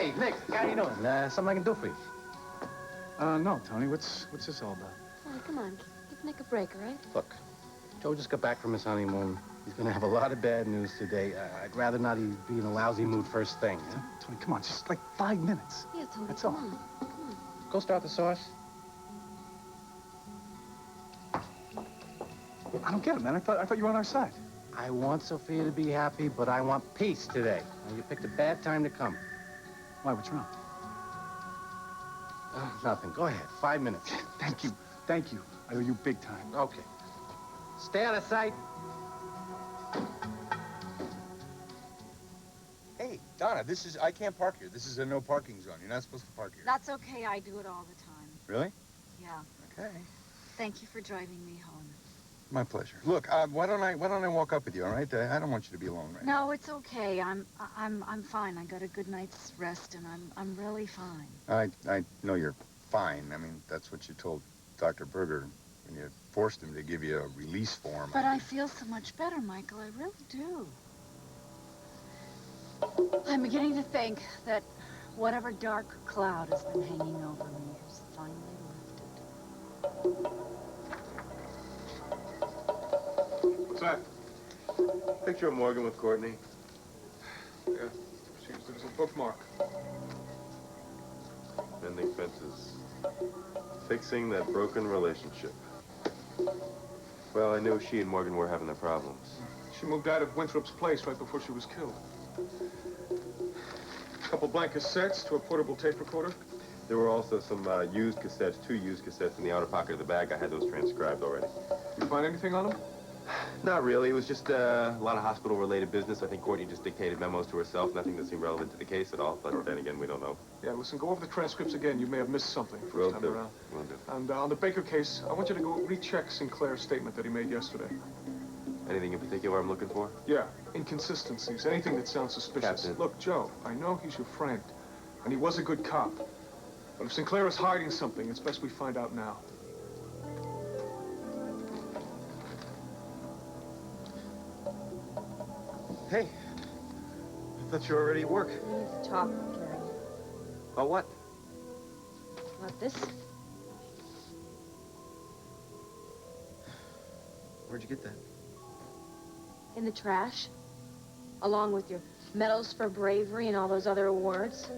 Hey, Nick, how you doing? Something I can do for you? No, Tony. What's this all about? Oh, come on. Give Nick a break, all right? Look, Joe just got back from his honeymoon. He's gonna have a lot of bad news today. I'd rather not be in a lousy mood first thing, huh? Tony, come on. Just like 5 minutes. Yeah, Tony, That's come all. on. Come on. Go start the sauce. I don't get it, man. I thought you were on our side. I want Sophia to be happy, but I want peace today. Now, you picked a bad time to come. Why? What's wrong? Nothing. Go ahead. 5 minutes. Thank you. Thank you. I owe you big time. Okay. Stay out of sight. Hey, Donna, I can't park here. This is a no parking zone. You're not supposed to park here. That's okay. I do it all the time. Really? Yeah. Okay. Thank you for driving me home. My pleasure. Look, why don't I walk up with you, all right? I don't want you to be alone right now. No, it's okay. I'm fine. I got a good night's rest, and I'm really fine. I know you're fine. I mean, that's what you told Dr. Berger when you forced him to give you a release form. But I feel so much better, Michael. I really do. I'm beginning to think that whatever dark cloud has been hanging over me has finally lifted. What's that? Picture of Morgan with Courtney. Yeah, seems there's a bookmark. Mending fences. Fixing that broken relationship. Well, I knew she and Morgan were having their problems. She moved out of Winthrop's place right before she was killed. A couple blank cassettes to a portable tape recorder. There were also some used cassettes, 2 used cassettes in the outer pocket of the bag. I had those transcribed already. You find anything on them? Not really. It was just a lot of hospital-related business. I think Courtney just dictated memos to herself. Nothing that seemed relevant to the case at all. But then again, we don't know. Yeah, listen, go over the transcripts again. You may have missed something Will first time do. around. Will do. And on the Baker case, I want you to go recheck Sinclair's statement that he made yesterday. Anything in particular I'm looking for? Yeah, inconsistencies, anything that sounds suspicious. Captain. Look, Joe, I know he's your friend, and he was a good cop. But if Sinclair is hiding something, it's best we find out now. Hey, I thought you were already at work. We need to talk, Gary. About what? About this? Where'd you get that? In the trash. Along with your medals for bravery and all those other awards.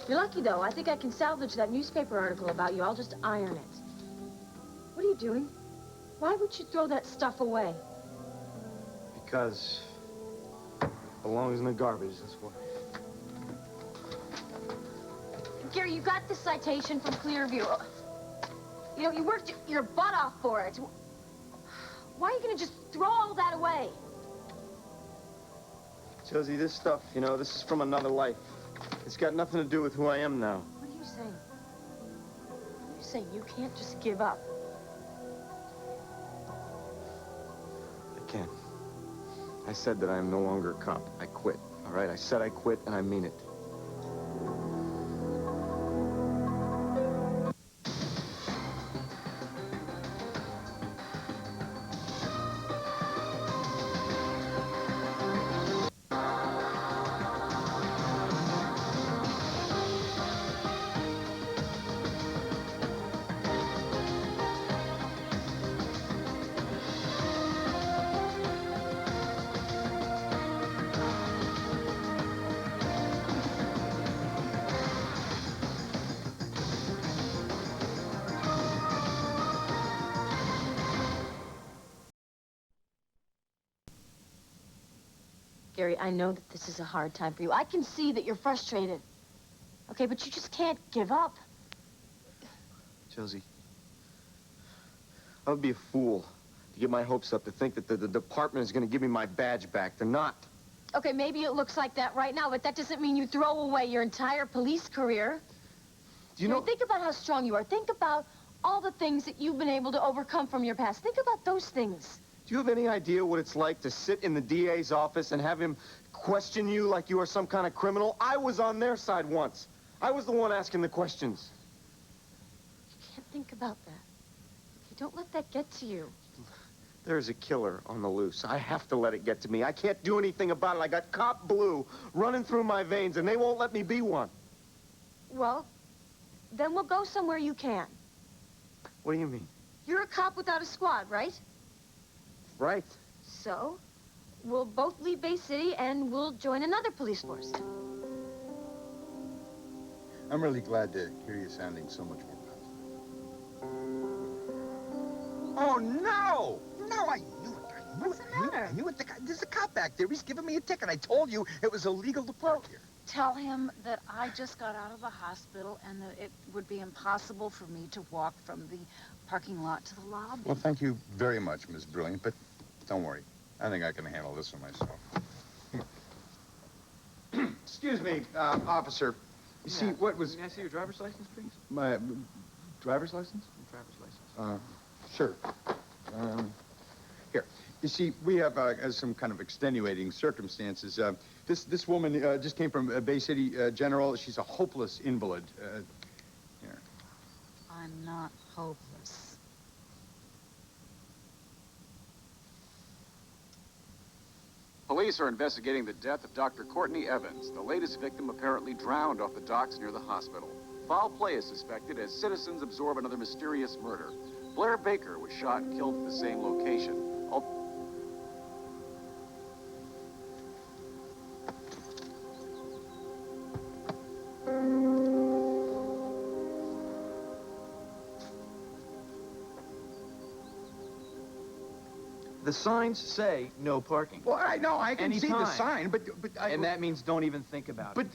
You're lucky, though. I think I can salvage that newspaper article about you. I'll just iron it. What are you doing? Why would you throw that stuff away? Because it belongs in the garbage, that's why. Gary, you got this citation from Clearview. You know, you worked your butt off for it. Why are you going to just throw all that away? Josie, this stuff, you know, this is from another life. It's got nothing to do with who I am now. What are you saying? You're saying you can't just give up. I can't. I said that I am no longer a cop. I quit, all right? I said I quit, and I mean it. Gary, I know that this is a hard time for you. I can see that you're frustrated. Okay, but you just can't give up. Josie, I would be a fool to get my hopes up to think that the department is going to give me my badge back. They're not. Okay, maybe it looks like that right now, but that doesn't mean you throw away your entire police career. Do you know... Think about how strong you are. Think about all the things that you've been able to overcome from your past. Think about those things. Do you have any idea what it's like to sit in the DA's office and have him question you like you are some kind of criminal? I was on their side once. I was the one asking the questions. You can't think about that. Okay, don't let that get to you. There's a killer on the loose. I have to let it get to me. I can't do anything about it. I got cop blue running through my veins, and they won't let me be one. Well, then we'll go somewhere you can. What do you mean? You're a cop without a squad, right? Right. So, we'll both leave Bay City and we'll join another police force. I'm really glad to hear you sounding so much more positive. Oh, no! No, I knew it. What's the matter? I knew it. There's a cop back there. He's giving me a ticket. I told you it was illegal to park here. Tell him that I just got out of the hospital and that it would be impossible for me to walk from the parking lot to the lobby. Well, thank you very much, Miss Brilliant, but don't worry. I think I can handle this one myself. Excuse me, officer. You see, what was... May I see your driver's license, please? My driver's license? Driver's license. Sure. Here. You see, we have some kind of extenuating circumstances. This woman just came from Bay City General. She's a hopeless invalid. Here. I'm not hopeless. Police are investigating the death of Dr. Courtney Evans, the latest victim apparently drowned off the docks near the hospital. Foul play is suspected as citizens absorb another mysterious murder. Blair Baker was shot and killed at the same location. The signs say no parking. Well, I know. I can see the Anytime. sign, but And that means don't even think about But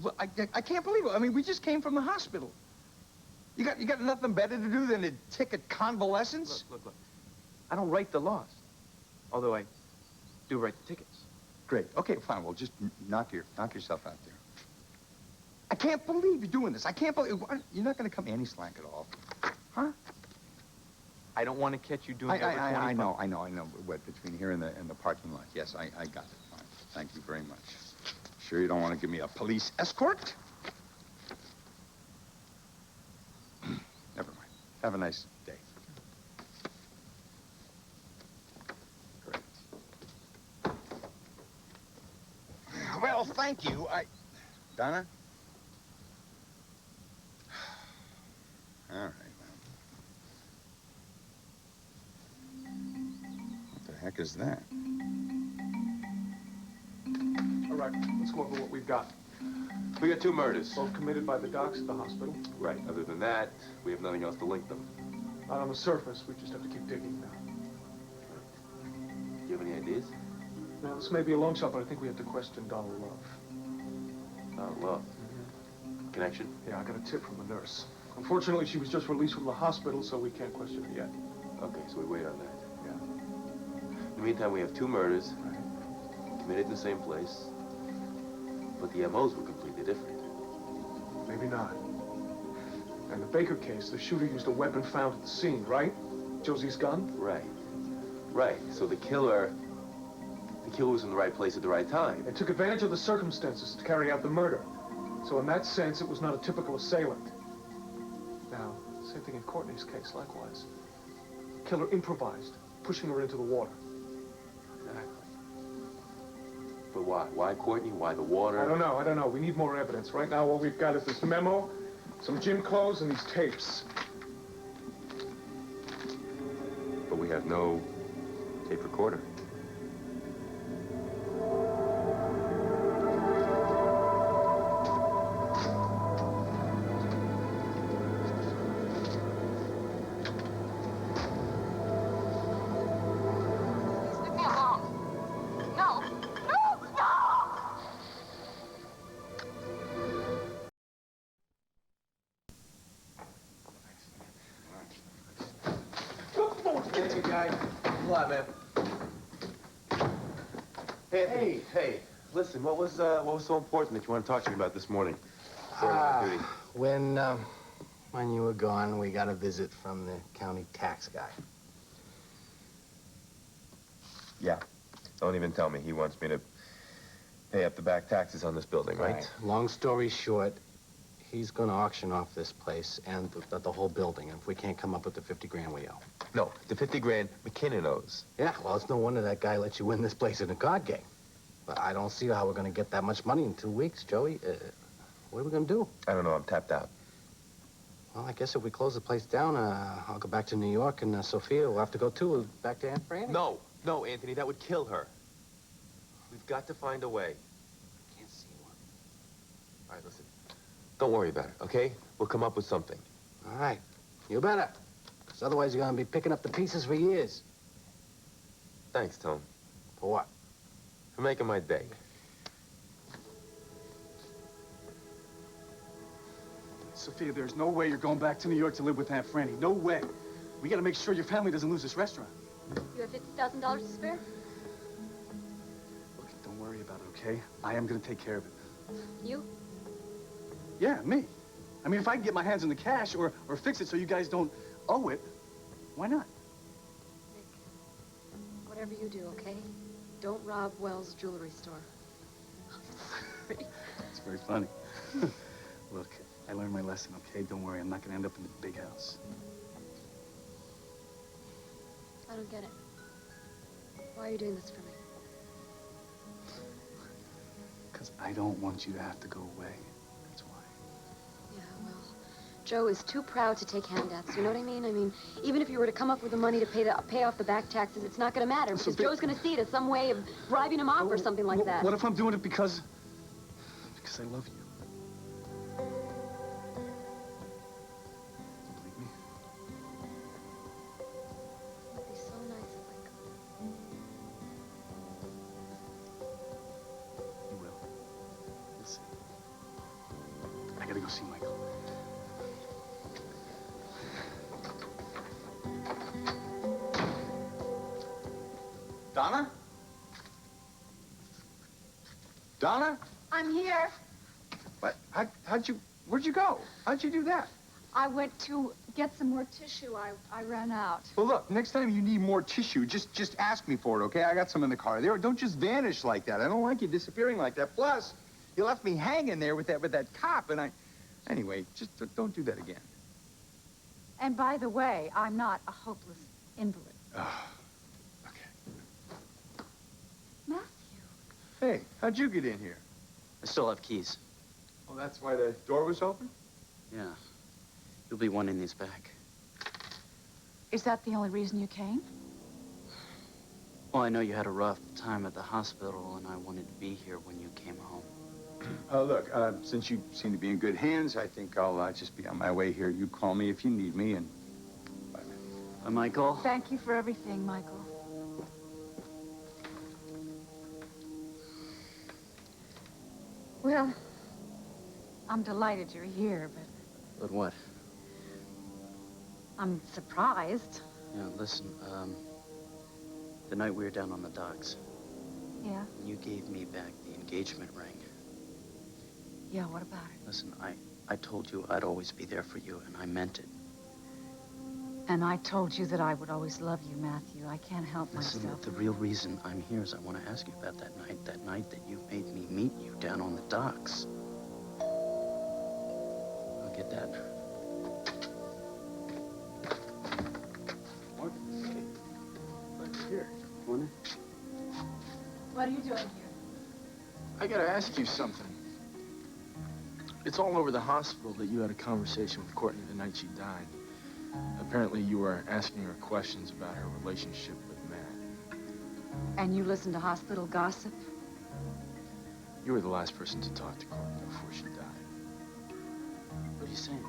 it. I can't believe it. I mean, we just came from the hospital. You got nothing better to do than to ticket convalescents? Look. I don't write the laws. Although I do write the tickets. Great. Okay, fine. Well, just knock yourself out there. I can't believe you're doing this. I can't believe... You're not going to come any slack at all. Huh? I don't want to catch you doing over 25. I know. What, between here and the parking lot. Yes, I got it. Fine. Thank you very much. Sure you don't want to give me a police escort? Never mind. Have a nice day. Great. Well, thank you. Donna? All right, well. What the heck is that? All right, let's go over what we've got. We got 2 murders. Both committed by the docs at the hospital. Right. Other than that, we have nothing else to link them. Not on the surface. We just have to keep digging now. Do you have any ideas? Now, this may be a long shot, but I think we have to question Donald Love. Love. Connection? Yeah, I got a tip from the nurse. Unfortunately, she was just released from the hospital, so we can't question her yet. Okay, so we wait on that. Yeah. In the meantime, we have 2 murders, committed in the same place, but the MOs were completely different. Maybe not. In the Baker case, the shooter used a weapon found at the scene, right? Josie's gun? Right. Right. So the killer was in the right place at the right time. They took advantage of the circumstances to carry out the murder. So in that sense, it was not a typical assailant. Now, same thing in Courtney's case, likewise. The killer improvised, pushing her into the water. Exactly. But why? Why Courtney? Why the water? I don't know. We need more evidence. Right now, all we've got is this memo, some gym clothes, and these tapes. But we have no tape recorder. Leave me alone. No. Hey, guy. A lot, man. Hey. Listen, what was so important that you want to talk to me about this morning? Before I went on duty? When you were gone, we got a visit from the county tax guy. Yeah. Don't even tell me. He wants me to pay up the back taxes on this building, right? Long story short, he's going to auction off this place and the whole building. And if we can't come up with the 50 grand we owe. No, the 50 grand McKinnon owes. Yeah, well, it's no wonder that guy let you win this place in a card game. But I don't see how we're going to get that much money in 2 weeks, Joey. What are we gonna do? I don't know. I'm tapped out. Well, I guess if we close the place down, I'll go back to New York, and Sophia will have to go too, back to Aunt Franny. No, no, Anthony, that would kill her. We've got to find a way. Can't see one. All right, listen. Don't worry about it, okay? We'll come up with something. All right, you better. Because otherwise you're gonna be picking up the pieces for years. Thanks, Tom, For what? for making my day. Sophia, there's no way you're going back to New York to live with Aunt Franny. No way. We gotta make sure your family doesn't lose this restaurant. You have $50,000 to spare? Look, don't worry about it, okay? I am gonna take care of it. You? Yeah, me. I mean, if I can get my hands on the cash or fix it so you guys don't owe it, why not? Nick, whatever you do, okay? Don't rob Wells' jewelry store. It's very funny. Look, I learned my lesson, okay? Don't worry, I'm not gonna end up in the big house. I don't get it. Why are you doing this for me? Because I don't want you to have to go away. That's why. Yeah, well, Joe is too proud to take handouts. You know what I mean? I mean, even if you were to come up with the money to pay off the back taxes, it's not going to matter because Joe's going to see it as some way of bribing him off or something like that. What if I'm doing it because I love you? Believe me? It'd be so nice if I could. You will. You'll see. I gotta go see Michael. Donna? Donna? I'm here. What? Where'd you go? How'd you do that? I went to get some more tissue. I ran out. Well, look, next time you need more tissue, just ask me for it, okay? I got some in the car. There, don't just vanish like that. I don't like you disappearing like that. Plus, you left me hanging there with that cop, and anyway, just don't do that again. And by the way, I'm not a hopeless invalid. Okay. Matthew. Hey, how'd you get in here? I still have keys. Oh, that's why the door was open? Yeah. You'll be wanting these back. Is that the only reason you came? Well, I know you had a rough time at the hospital, and I wanted to be here when you came home. Look, since you seem to be in good hands, I think I'll just be on my way here. You call me if you need me, and bye. Michael? Thank you for everything, Michael. Well, I'm delighted you're here, but But what? I'm surprised. Yeah, listen, the night we were down on the docks, Yeah? you gave me back the engagement ring. Yeah, what about it? Listen, I told you I'd always be there for you, and I meant it. And I told you that I would always love you, Matthew. I can't help Listen, myself. the real reason I'm here is I want to ask you about that night that you made me meet you down on the docks. I'll get that. Here. Morning. What are you doing here? I gotta ask you something. It's all over the hospital that you had a conversation with Courtney the night she died. Apparently you were asking her questions about her relationship with Matt. And you listen to hospital gossip? You were the last person to talk to Courtney before she died. What are you saying?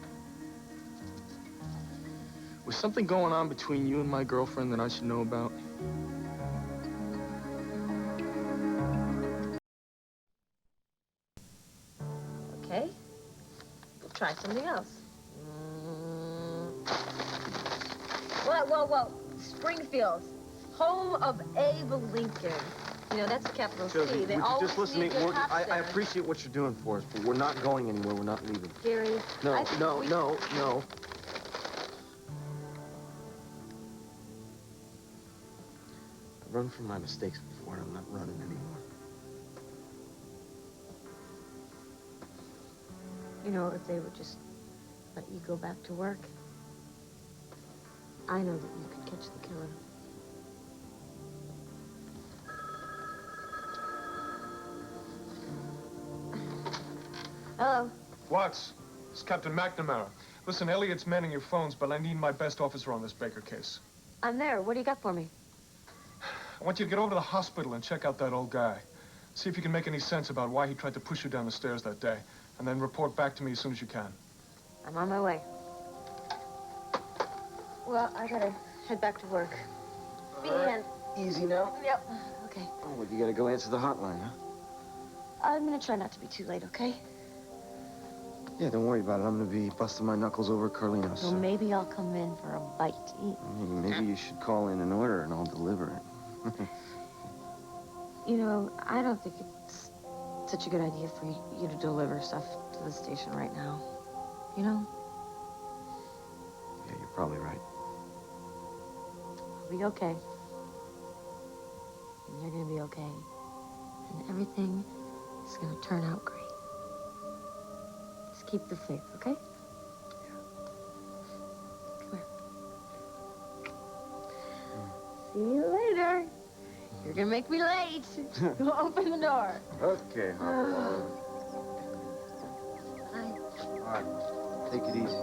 Was something going on between you and my girlfriend that I should know about? Okay. We'll try something else. Whoa. Springfield, home of Abe Lincoln. You know, that's the capital Josie, C. They would you always just listen to need me? good cops I there. appreciate what you're doing for us, but we're not going anywhere. We're not leaving. Gary, No, I think no, we- no. I've run from my mistakes before, and I'm not running anymore. You know, if they would just let you go back to work, I know that you could catch the killer. Hello. Watts, it's Captain McNamara. Listen, Elliot's manning your phones, but I need my best officer on this Baker case. I'm there. What do you got for me? I want you to get over to the hospital and check out that old guy. See if you can make any sense about why he tried to push you down the stairs that day. And then report back to me as soon as you can. I'm on my way. Well, I gotta head back to work. Be hand. Easy now? Yep. Okay. Oh, well, you gotta go answer the hotline, huh? I'm gonna try not to be too late, okay? Yeah, don't worry about it. I'm gonna be busting my knuckles over at Carlino's. So maybe I'll come in for a bite to eat. Maybe you should call in an order and I'll deliver it. You know, I don't think it's such a good idea for you to deliver stuff to the station right now. You know? Yeah, you're probably right. I'll be okay. And you're gonna be okay. And everything is gonna turn out great. Just keep the faith, okay? Come here. See you later. You're gonna make me late. Go open the door. Okay, Hopalong. Bye. All right, take it easy.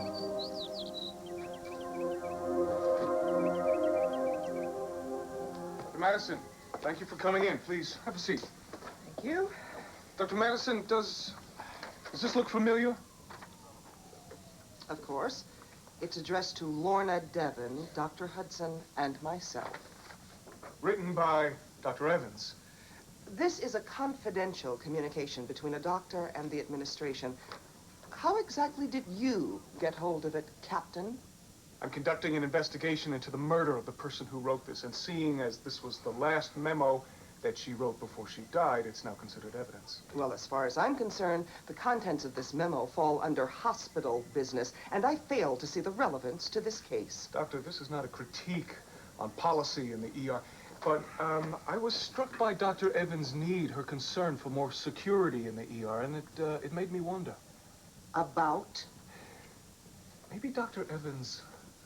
Dr. Madison, thank you for coming in. Please, have a seat. Thank you. Dr. Madison, does this look familiar? Of course. It's addressed to Lorna Devon, Dr. Hudson, and myself. Written by Dr. Evans. This is a confidential communication between a doctor and the administration. How exactly did you get hold of it, Captain? I'm conducting an investigation into the murder of the person who wrote this, and seeing as this was the last memo that she wrote before she died, it's now considered evidence. Well, as far as I'm concerned, the contents of this memo fall under hospital business, and I fail to see the relevance to this case. Doctor, this is not a critique on policy in the ER, but I was struck by Dr. Evans' need, her concern for more security in the ER, and it made me wonder. About? Maybe Dr. Evans'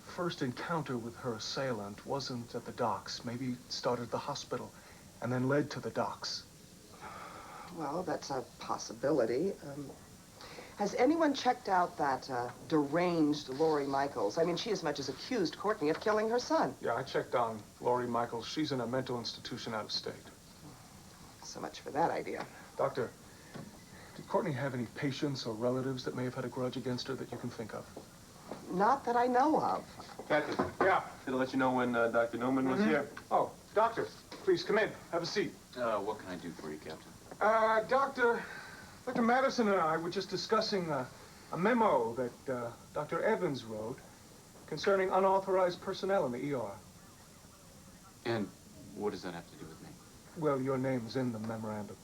first encounter with her assailant wasn't at the docks. Maybe it started at the hospital and then led to the docks. Well, that's a possibility. Has anyone checked out that deranged Lori Michaels? I mean, she as much as accused Courtney of killing her son. Yeah, I checked on Lori Michaels. She's in a mental institution out of state. So much for that idea. Doctor, did Courtney have any patients or relatives that may have had a grudge against her that you can think of? Not that I know of. Captain. Yeah. Did I let you know when Dr. Newman was here? Oh, doctor, please come in. Have a seat. What can I do for you, Captain? Dr. Madison and I were just discussing a memo that Dr. Evans wrote concerning unauthorized personnel in the ER. And what does that have to do with me? Well, your name's in the memorandum.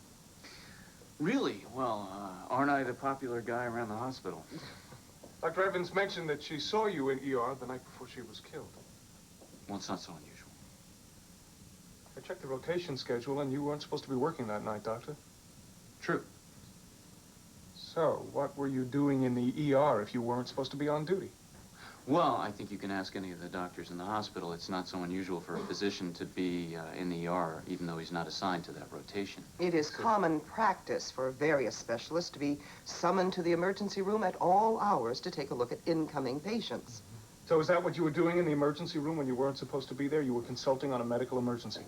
Really? Well, aren't I the popular guy around the hospital? Dr. Evans mentioned that she saw you in ER the night before she was killed. Well, it's not so unusual. I checked the rotation schedule, and you weren't supposed to be working that night, Doctor. True. So, what were you doing in the ER if you weren't supposed to be on duty? Well, I think you can ask any of the doctors in the hospital. It's not so unusual for a physician to be in the ER, even though he's not assigned to that rotation. It is common practice for various specialists to be summoned to the emergency room at all hours to take a look at incoming patients. So is that what you were doing in the emergency room when you weren't supposed to be there? You were consulting on a medical emergency?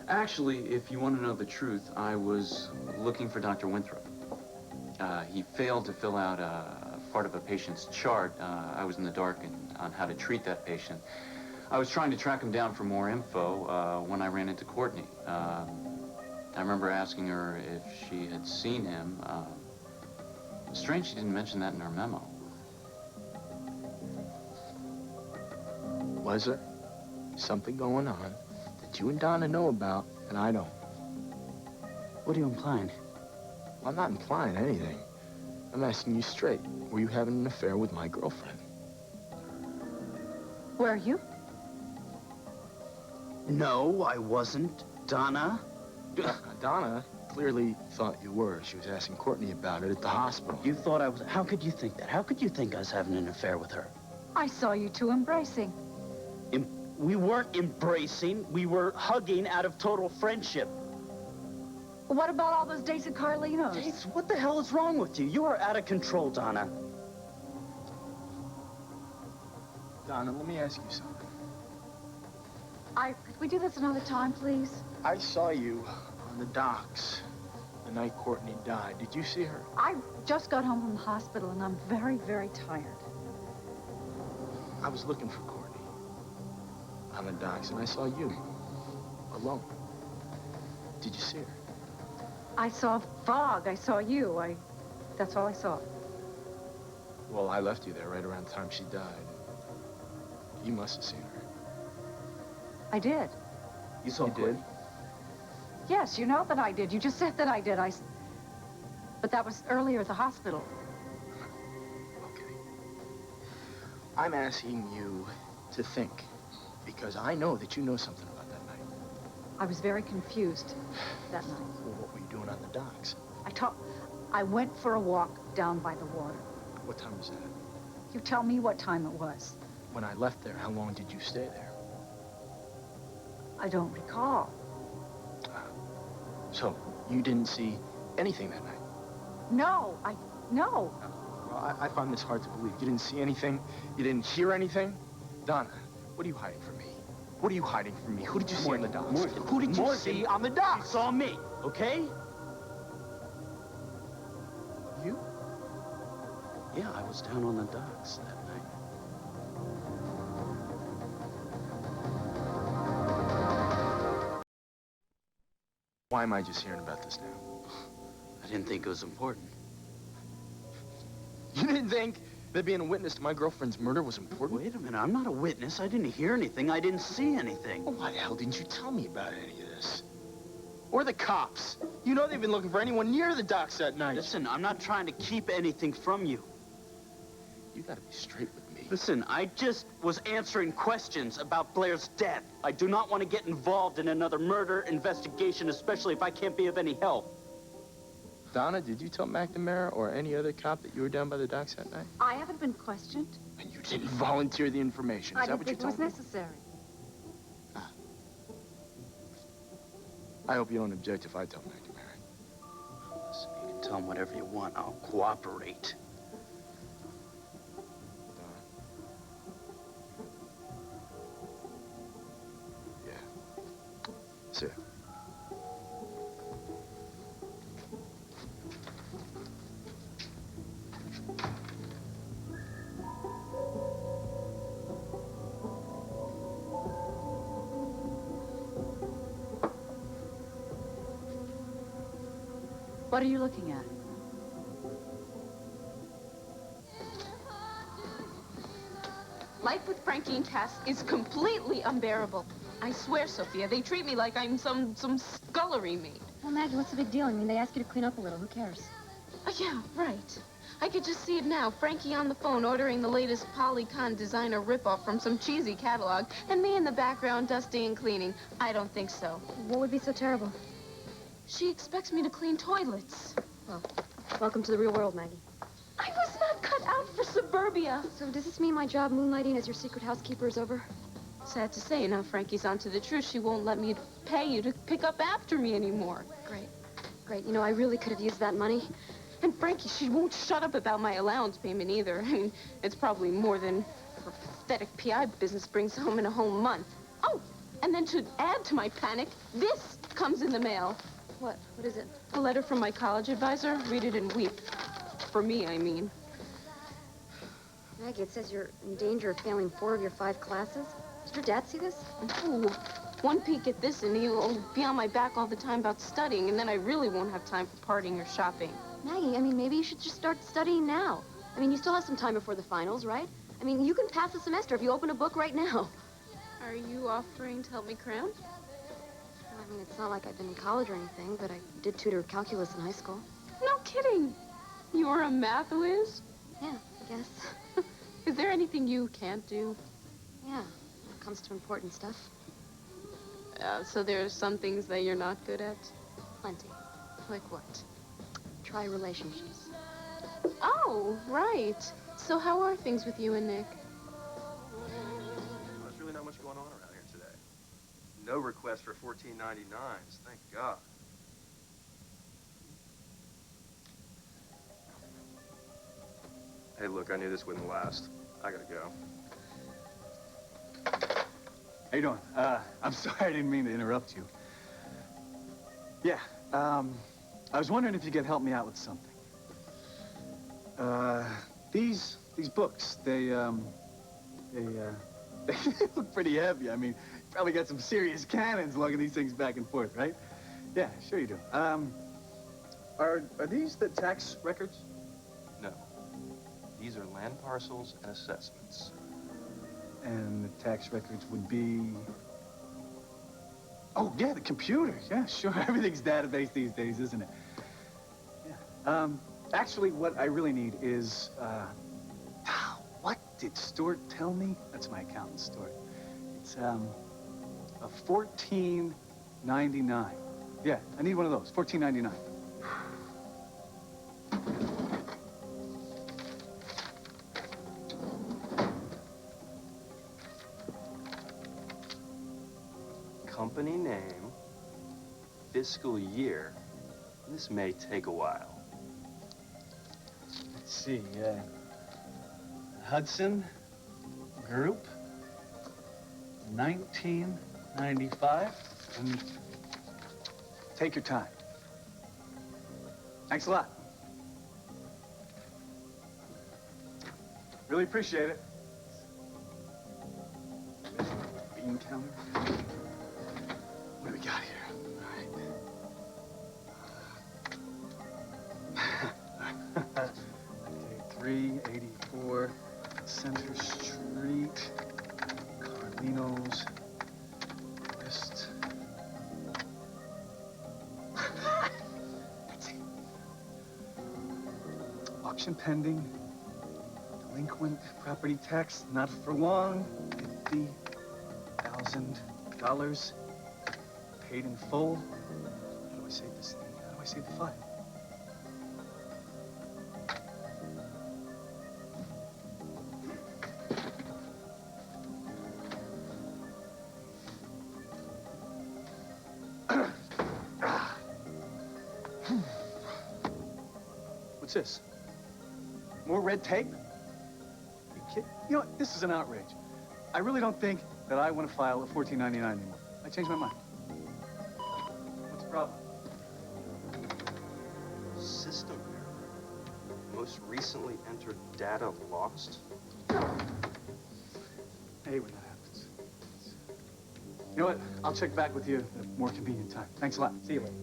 Actually, if you want to know the truth, I was looking for Dr. Winthrop. He failed to fill out part of a patient's chart. I was in the dark on how to treat that patient. I was trying to track him down for more info when I ran into Courtney. I remember asking her if she had seen him. Strange she didn't mention that in her memo. Was there something going on that you and Donna know about and I don't? What are you implying? I'm not implying anything. I'm asking you straight. Were you having an affair with my girlfriend? Were you? No, I wasn't. Donna? Donna clearly thought you were. She was asking Courtney about it at the hospital. You thought I was... How could you think that? How could you think I was having an affair with her? I saw you two embracing. We weren't embracing. We were hugging out of total friendship. What about all those dates at Carlino's? Dates? What the hell is wrong with you? You are out of control, Donna. Donna, let me ask you something. Could we do this another time, please? I saw you on the docks the night Courtney died. Did you see her? I just got home from the hospital, and I'm very, very tired. I was looking for Courtney on the docks, and I saw you alone. Did you see her? I saw fog. I saw you. That's all I saw. Well, I left you there right around the time she died. You must have seen her. I did. You saw Quinn? Yes, you know that I did. You just said that I did. But that was earlier at the hospital. Okay. I'm asking you to think, because I know that you know something about that night. I was very confused that night. Well, what were you doing on the docks? I went for a walk down by the water. What time was that? You tell me what time it was. When I left there, how long did you stay there? I don't recall. So, you didn't see anything that night? No, no. Well, I find this hard to believe. You didn't see anything? You didn't hear anything? Donna, what are you hiding from me? What are you hiding from me? Who did you see on the docks? Morgan, Who did you see on the docks? You saw me, okay? You? Yeah, I was down on the docks that night. Why am I just hearing about this now? I didn't think it was important. You didn't think that being a witness to my girlfriend's murder was important? Wait a minute, I'm not a witness. I didn't hear anything. I didn't see anything. Well, why the hell didn't you tell me about any of this? Or the cops? You know they've been looking for anyone near the docks that night. Listen, I'm not trying to keep anything from you. You gotta be straight with me. Listen, I just was answering questions about Blair's death. I do not want to get involved in another murder investigation, especially if I can't be of any help. Donna, did you tell McNamara or any other cop that you were down by the docks that night? I haven't been questioned. And you didn't volunteer the information. Is that what you told me? I didn't think it was necessary. I hope you don't object if I tell McNamara. Listen, you can tell him whatever you want. I'll cooperate. See ya. What are you looking at? Life with Frankie and Cass is completely unbearable. I swear, Sophia, they treat me like I'm some scullery maid. Well, Maggie, what's the big deal? I mean, they ask you to clean up a little. Who cares? Yeah, right. I could just see it now. Frankie on the phone ordering the latest Polycon designer ripoff from some cheesy catalog, and me in the background dusting and cleaning. I don't think so. What would be so terrible? She expects me to clean toilets. Well, welcome to the real world, Maggie. I was not cut out for suburbia. So does this mean my job moonlighting as your secret housekeeper is over? Sad to say, now Frankie's onto the truth. She won't let me pay you to pick up after me anymore. Great. Great. You know, I really could have used that money. And Frankie, she won't shut up about my allowance payment either. I mean, it's probably more than her pathetic PI business brings home in a whole month. Oh, and then to add to my panic, this comes in the mail. What? What is it? A letter from my college advisor. Read it and weep. For me, I mean. Maggie, it says you're in danger of failing 4 of your 5 classes. Did your dad see this? Ooh, one peek at this and he'll be on my back all the time about studying, and then I really won't have time for partying or shopping. Maggie, I mean, maybe you should just start studying now. I mean, you still have some time before the finals, right? I mean, you can pass the semester if you open a book right now. Are you offering to help me cram? I mean, it's not like I've been in college or anything, but I did tutor calculus in high school. No kidding. You were a math whiz? Yeah, I guess. Is there anything you can't do? Yeah, when it comes to important stuff. So there's some things that you're not good at? Plenty. Like what? Try relationships. Oh, right. So how are things with you and Nick? There's really not much going on around here today. No request for 14.99s, thank God. Hey, look, I knew this wouldn't last. I gotta go. How you doing? I'm sorry, I didn't mean to interrupt you. Yeah, I was wondering if you could help me out with something. These books, they look pretty heavy. I mean, you probably got some serious cannons lugging these things back and forth, right? Yeah, sure you do. Are these the tax records? No. These are land parcels and assessments. And the tax records would be... Oh, yeah, the computer. Yeah, sure. Everything's database these days, isn't it? Yeah. Actually, what I really need is, what did Stuart tell me? That's my accountant, Stuart. It's, a 1499. Yeah, I need one of those, 1499. Company name, fiscal year. This may take a while. Let's see, Hudson Group, 1995, and take your time. Thanks a lot. Really appreciate it. Bean counter. What do we got here? All right. Okay, 384 Center Street, Carlino's West. That's it. Auction pending. Delinquent property tax not for long. $50,000. Paid in full. How do I save this thing? How do I save the file? What's this? More red tape? You kidding? You know what? This is an outrage. I really don't think that I want to file a 1499 anymore. I changed my mind. What's the problem? System error. Most recently entered data lost. Hey, when that happens. You know what? I'll check back with you at a more convenient time. Thanks a lot. See you later.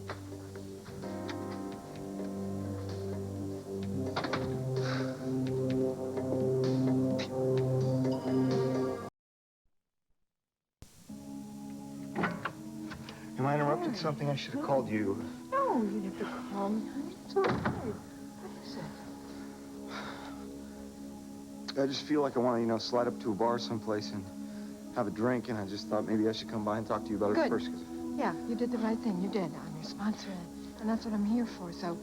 Am I interrupted something? I should have called you. No, you didn't have to call me, honey. It's all right. What is it? I just feel like I want to, slide up to a bar someplace and have a drink, and I just thought maybe I should come by and talk to you about it Good. first. Yeah, you did the right thing. You did. I'm your sponsor, and that's what I'm here for. So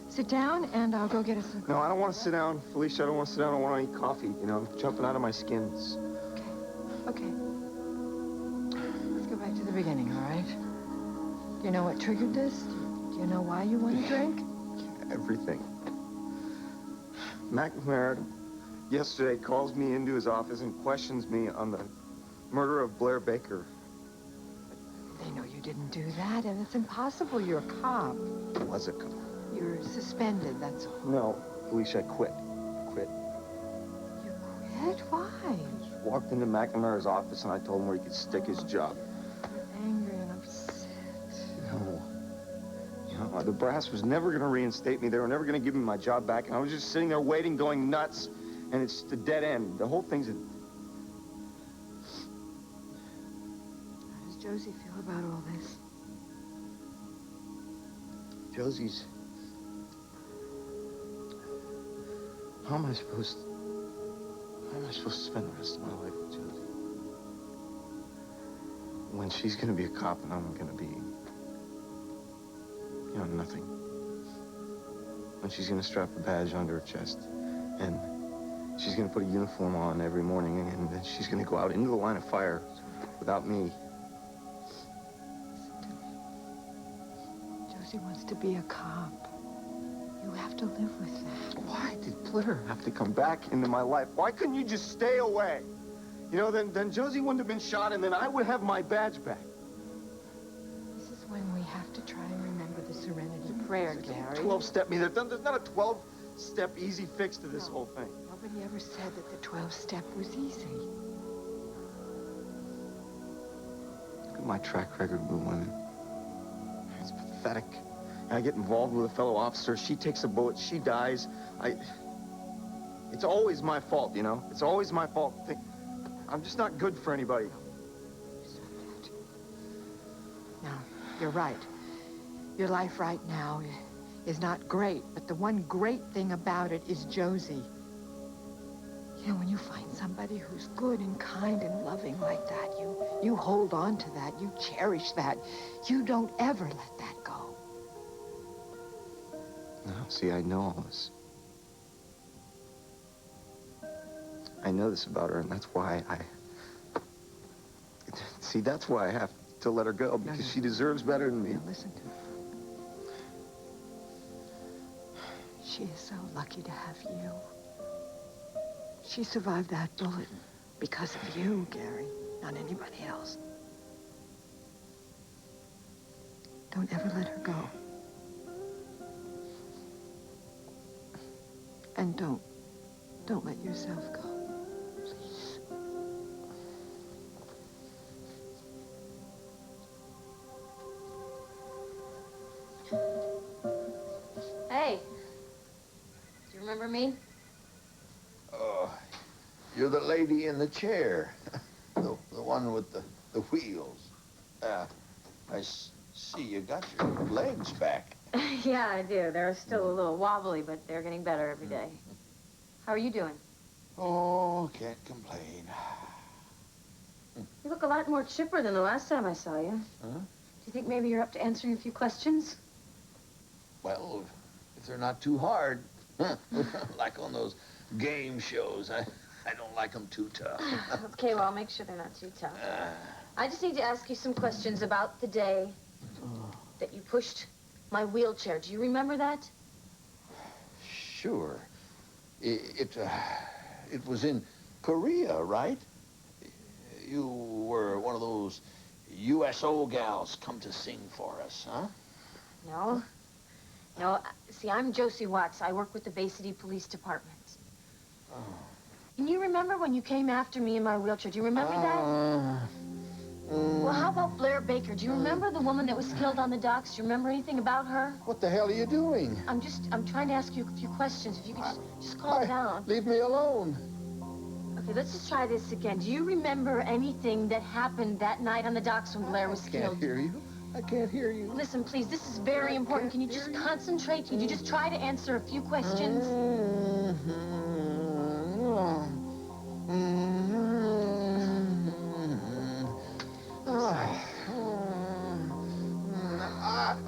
sit down, and I'll go get us a... No, I don't want to sit down, Felicia. I don't want to sit down. I want to eat coffee. I'm jumping out of my skin. Okay. Let's go back to the beginning, all right? Do you know what triggered this? Do you know why you want to drink? Everything. McNamara yesterday calls me into his office and questions me on the murder of Blair Baker. They know you didn't do that, and it's impossible. You're a cop. I was a cop. You're suspended, that's all. No, Felicia, I quit. Quit? Why? Walked into McNamara's office and I told him where he could stick his job. You're angry and upset. No. The brass was never going to reinstate me. They were never going to give me my job back. And I was just sitting there waiting, going nuts. And it's just a dead end. The whole thing's a... How does Josie feel about all this? Josie's... How am I supposed to spend the rest of my life with Josie? When she's going to be a cop and I'm going to be... nothing. When she's going to strap a badge under her chest. And she's going to put a uniform on every morning. And then she's going to go out into the line of fire without me. Josie wants to be a cop. You have to live with that. Why did Blair have to come back into my life? Why couldn't you just stay away? You know, then Josie wouldn't have been shot, and then I would have my badge back. This is when we have to try and remember the serenity prayer, Gary. 12-step me. There's not a 12-step easy fix to this whole thing. Nobody ever said that the 12-step was easy. Look at my track record with women. It's pathetic. I get involved with a fellow officer. She takes a bullet. She dies. It's always my fault, you know? It's always my fault. I'm just not good for anybody. No, you're right. Your life right now is not great, but the one great thing about it is Josie. You know, when you find somebody who's good and kind and loving like that, you hold on to that, you cherish that. You don't ever let that go. No, see, I know all this. I know this about her, and that's why See, that's why I have to let her go, because she deserves better than me. Now, listen to me. She is so lucky to have you. She survived that bullet because of you, Gary, not anybody else. Don't ever let her go. And don't let yourself go. Please. Hey. Do you remember me? Oh, you're the lady in the chair. the one with the wheels. See you got your legs back. Yeah, I do. They're still a little wobbly, but they're getting better every day. How are you doing? Oh, can't complain. You look a lot more chipper than the last time I saw you. Huh? Do you think maybe you're up to answering a few questions? Well, if they're not too hard. Like on those game shows. I don't like them too tough. Okay, well, I'll make sure they're not too tough. I just need to ask you some questions about the day that you pushed my wheelchair. Do you remember that? Sure. It was in Korea, right? You were one of those USO gals come to sing for us, huh? No. No, see, I'm Josie Watts. I work with the Bay City Police Department. Oh. Can you remember when you came after me in my wheelchair? Do you remember that? Well, how about Blair Baker? Do you remember the woman that was killed on the docks? Do you remember anything about her? What the hell are you doing? I'm trying to ask you a few questions. If you could just calm down. Leave me alone. Okay, let's just try this again. Do you remember anything that happened that night on the docks when Blair was killed? I can't hear you. I can't hear you. Listen, please, this is very important. Can you just concentrate? Can you just try to answer a few questions?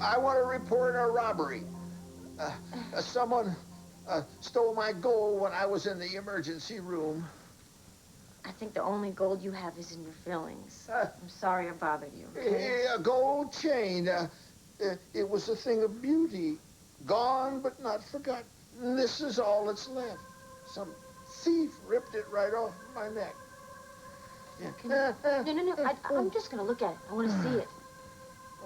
I want to report a robbery. Someone stole my gold when I was in the emergency room. I think the only gold you have is in your fillings. I'm sorry I bothered you. Okay? A gold chain. It was a thing of beauty. Gone but not forgotten. This is all that's left. Some thief ripped it right off my neck. Yeah. No. I'm just going to look at it. I want to see it.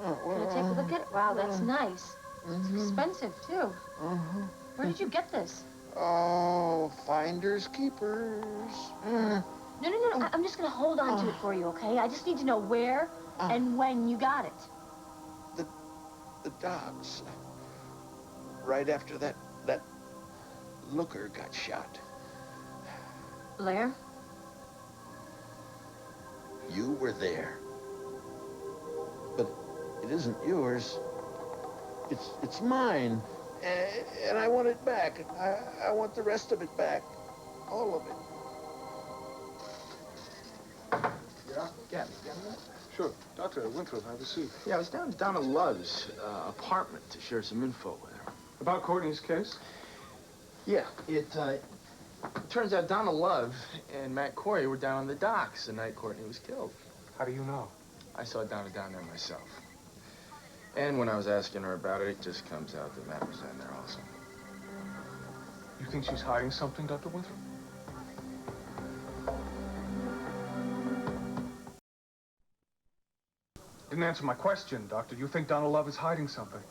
Can I take a look at it? Wow, that's nice. It's expensive, too. Where did you get this? Oh, finders keepers. No. I'm just going to hold on to it for you, okay? I just need to know where and when you got it. The docks. Right after that looker got shot. Blair? You were there. But it isn't yours. It's mine. And I want it back. I want the rest of it back. All of it. Yeah. Sure. Dr. Winthrop, have a seat. Yeah, I was down to Donna Love's apartment to share some info with her. About Courtney's case? Yeah, it turns out Donna Love and Matt Corey were down on the docks the night Courtney was killed. How do you know? I saw Donna down there myself. And when I was asking her about it, it just comes out that Matt was down there also. You think she's hiding something, Dr. Winthrop? Didn't answer my question, Doctor. You think Donna Love is hiding something?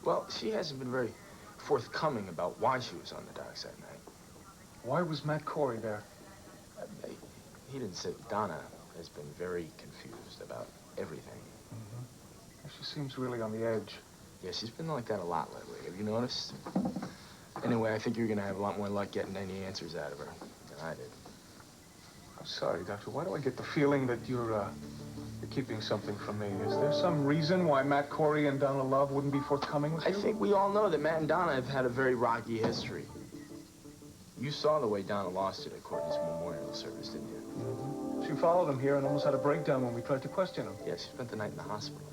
Well, she hasn't been very forthcoming about why she was on the docks that night. Why was Matt Corey there? He didn't say. Donna has been very confused about everything. She seems really on the edge. Yeah, she's been like that a lot lately. Have you noticed? Anyway, I think you're gonna have a lot more luck getting any answers out of her than I did. I'm sorry, Doctor. Why do I get the feeling that you're keeping something from me? Is there some reason why Matt Corey and Donna Love wouldn't be forthcoming with you? I think we all know that Matt and Donna have had a very rocky history. You saw the way Donna lost it at Courtney's memorial service, didn't you? She followed him here and almost had a breakdown when we tried to question him. Yeah, she spent the night in the hospital.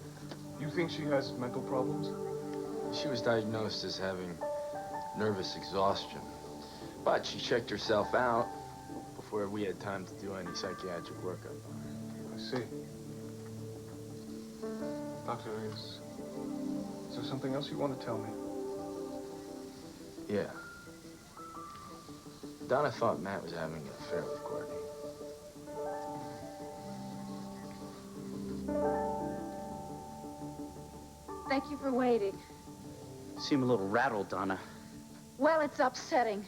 You think she has mental problems? She was diagnosed as having nervous exhaustion. But she checked herself out before we had time to do any psychiatric workup on her. I see. Doctor, is there something else you want to tell me? Yeah. Donna thought Matt was having an affair with Courtney. Thank you for waiting. Seem a little rattled, Donna. Well, it's upsetting.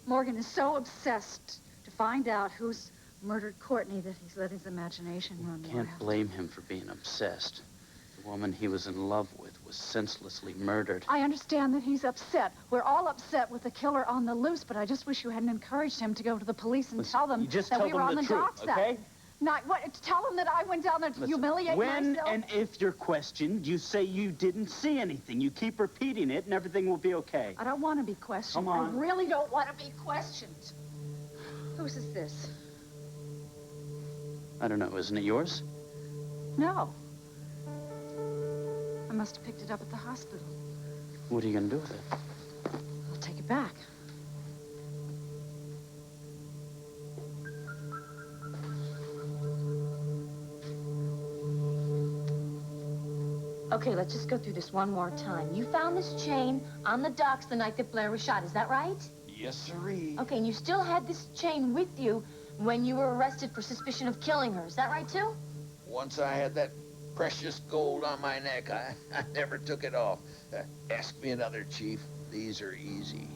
Morgan is so obsessed to find out who's murdered Courtney that he's let his imagination run Can't wild. blame him for being obsessed. The woman he was in love with was senselessly murdered. I understand that he's upset. We're all upset with the killer on the loose, but I just wish you hadn't encouraged him to go to the police and tell them you just that tell we were them on the the truth, docks okay? that. Not what? Tell them that I went down there to humiliate When myself. and if you're questioned, you say you didn't see anything. You keep repeating it, and everything will be okay. I don't want to be questioned. Come on. I really don't want to be questioned. Whose is this? I don't know. Isn't it yours? No. I must have picked it up at the hospital. What are you going to do with it? I'll take it back. Okay, let's just go through this one more time. You found this chain on the docks the night that Blair was shot, is that right? Yes, sirree. Okay, and you still had this chain with you when you were arrested for suspicion of killing her, is that right, too? Once I had that precious gold on my neck, I never took it off. Ask me another, Chief. These are easy.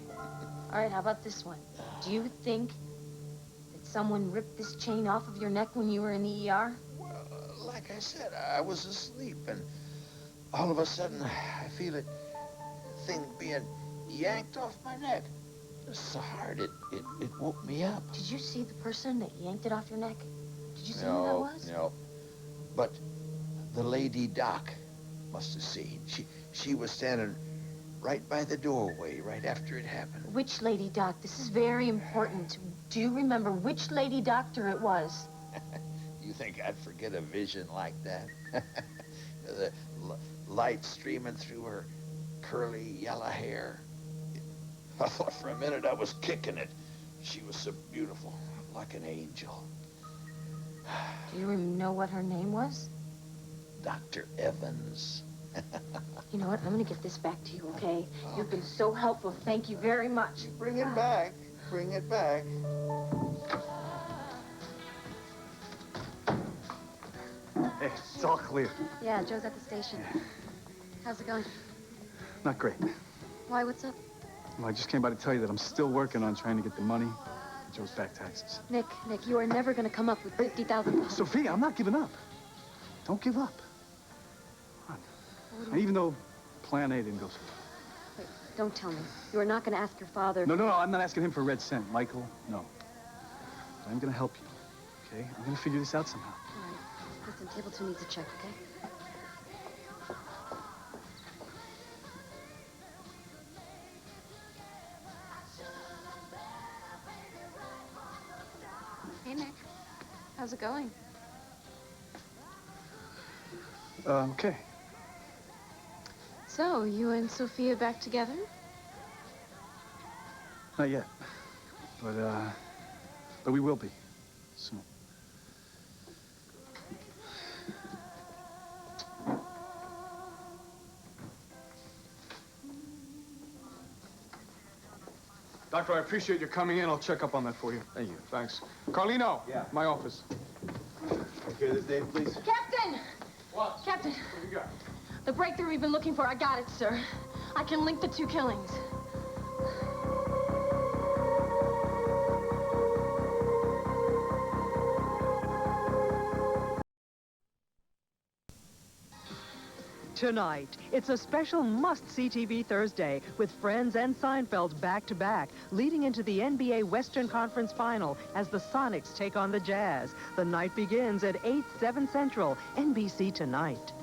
All right, how about this one? Do you think that someone ripped this chain off of your neck when you were in the ER? Well, like I said, I was asleep, and all of a sudden, I feel it, thing being yanked off my neck. So hard, it woke me up. Did you see the person that yanked it off your neck? Did you see who that was? No. But the lady doc must have seen. She was standing right by the doorway right after it happened. Which lady doc? This is very important. Do you remember which lady doctor it was? You think I'd forget a vision like that? The light streaming through her curly yellow hair. I thought for a minute I was kicking it. She was so beautiful, like an angel. Do you know what her name was? Dr. Evans. You know what? I'm going to get this back to you, okay? You've been so helpful. Thank you very much. Bring it back. Bring it back. Hey, it's all clear. Yeah, Joe's at the station. How's it going? Not great. Why, what's up? Well, I just came by to tell you that I'm still working on trying to get the money for Joe's back taxes. Nick, you are never going to come up with $50,000. Sophia, I'm not giving up. Don't give up. Come on. Even though Plan A didn't go so well. Wait, don't tell me. You are not going to ask your father. No, I'm not asking him for a red cent. Michael, no. But I'm going to help you, okay? I'm going to figure this out somehow. All right. Listen, Table 2 needs a check, okay? Hey, Nick. How's it going? Okay. So, you and Sophia back together? Not yet. But we will be soon. Doctor, I appreciate you coming in. I'll check up on that for you. Thank you. Thanks. Carlino. Yeah. My office. Hear this, Dave, please? Captain! What? Captain, What do you got? the breakthrough we've been looking for, I got it, sir. I can link the two killings. Tonight, it's a special must-see TV Thursday with Friends and Seinfeld back-to-back, leading into the NBA Western Conference Final as the Sonics take on the Jazz. The night begins at 8, 7 Central, NBC Tonight.